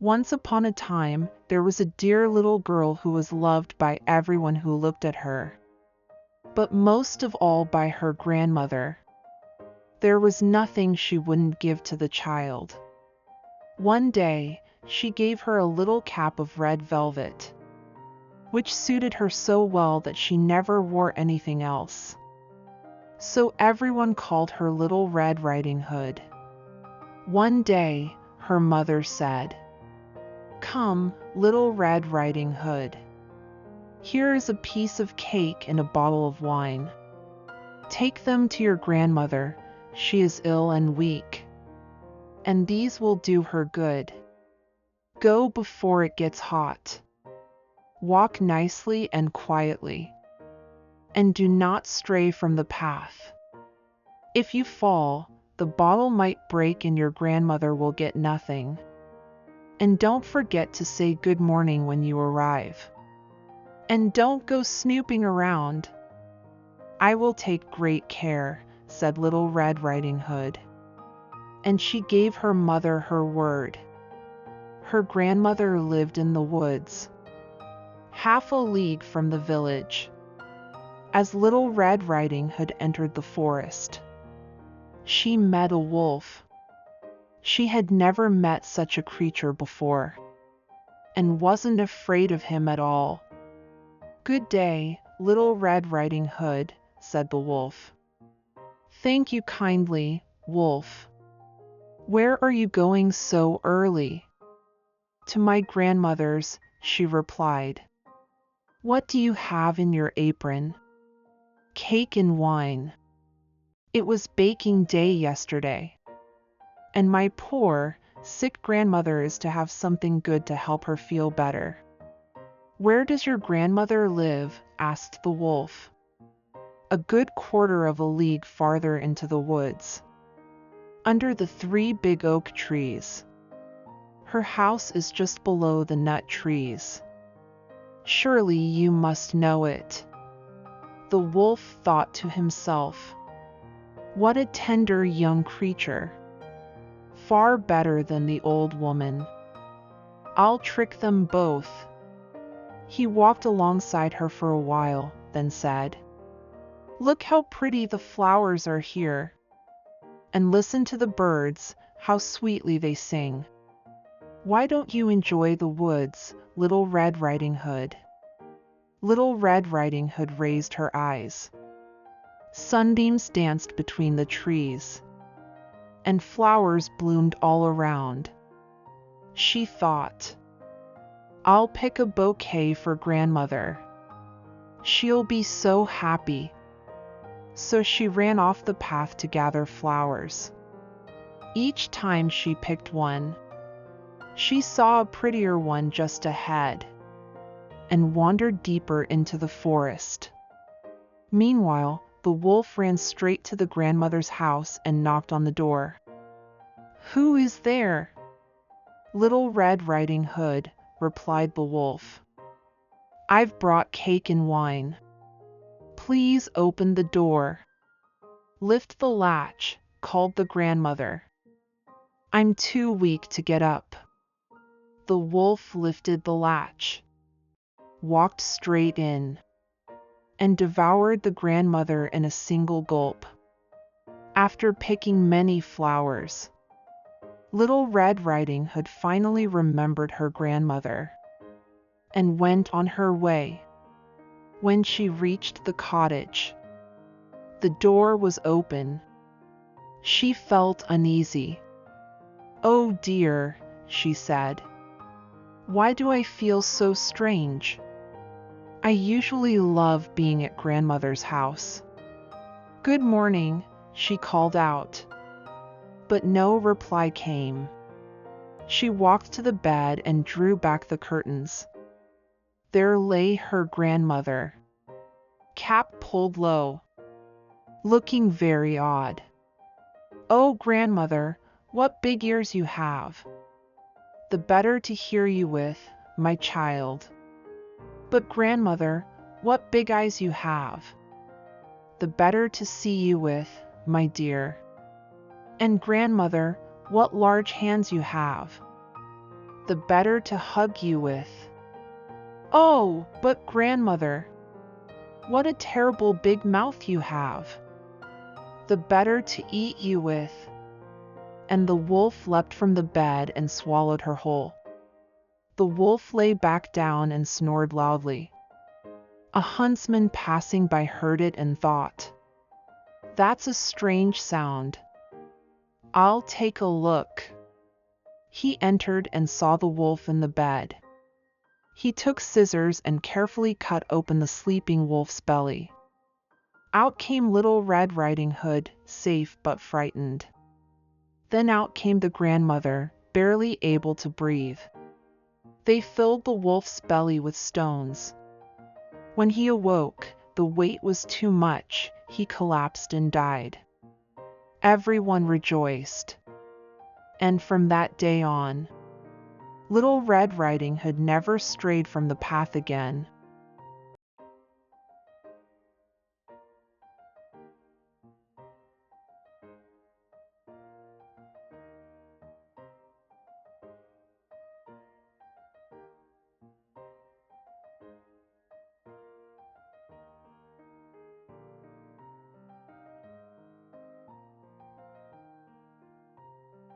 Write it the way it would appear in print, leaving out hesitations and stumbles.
Once upon a time, there was a dear little girl who was loved by everyone who looked at her, but most of all by her grandmother. There was nothing she wouldn't give to the child. One day, she gave her a little cap of red velvet, which suited her so well that she never wore anything else. So everyone called her Little Red Riding Hood. One day, her mother said, "Come, Little Red Riding Hood. Here is a piece of cake and a bottle of wine. Take them to your grandmother, she is ill and weak, and these will do her good. Go before it gets hot. Walk nicely and quietly, and do not stray from the path. If you fall, the bottle might break and your grandmother will get nothing. And don't forget to say good morning when you arrive. And don't go snooping around." "I will take great care," said Little Red Riding Hood. And she gave her mother her word. Her grandmother lived in the woods, half a league from the village. As Little Red Riding Hood entered the forest, she met a wolf. She had never met such a creature before, and wasn't afraid of him at all. "Good day, Little Red Riding Hood," said the wolf. "Thank you kindly, wolf. Where are you going so early?" "To my grandmother's," she replied. "What do you have in your apron?" "Cake and wine. It was baking day yesterday, and my poor, sick grandmother is to have something good to help her feel better." "Where does your grandmother live?" asked the wolf. "A good quarter of a league farther into the woods, under the 3 big oak trees. Her house is just below the nut trees. Surely you must know it." The wolf thought to himself, "What a tender young creature! Far better than the old woman. I'll trick them both." He walked alongside her for a while, then said, "Look how pretty the flowers are here. And listen to the birds, how sweetly they sing. Why don't you enjoy the woods, Little Red Riding Hood?" Little Red Riding Hood raised her eyes. Sunbeams danced between the trees, and flowers bloomed all around. She thought, "I'll pick a bouquet for grandmother. She'll be so happy." So she ran off the path to gather flowers. Each time she picked one, she saw a prettier one just ahead, and wandered deeper into the forest. Meanwhile, the wolf ran straight to the grandmother's house and knocked on the door. "Who is there?" "Little Red Riding Hood," replied the wolf. "I've brought cake and wine. Please open the door." "Lift the latch," called the grandmother. "I'm too weak to get up." The wolf lifted the latch, walked straight in, and devoured the grandmother in a single gulp. After picking many flowers, Little Red Riding Hood finally remembered her grandmother, and went on her way. When she reached the cottage, the door was open. She felt uneasy. "Oh dear," she said. "Why do I feel so strange? I usually love being at grandmother's house." "Good morning," she called out. But no reply came. She walked to the bed and drew back the curtains. There lay her grandmother, cap pulled low, looking very odd. "Oh, grandmother, what big ears you have! The better to hear you with, my child." "But grandmother, what big eyes you have! The better to see you with, my dear." "And grandmother, what large hands you have! the better to hug you with. Oh, but grandmother, what a terrible big mouth you have. The better to eat you with. And the wolf leapt from the bed and swallowed her whole. The wolf lay back down and snored loudly. A huntsman passing by heard it and thought, "That's a strange sound. I'll take a look." He entered and saw the wolf in the bed. He took scissors and carefully cut open the sleeping wolf's belly. Out came Little Red Riding Hood, safe but frightened. Then out came the grandmother, barely able to breathe. They filled the wolf's belly with stones. When he awoke, the weight was too much, he collapsed and died. Everyone rejoiced. And from that day on, Little Red Riding Hood never strayed from the path again.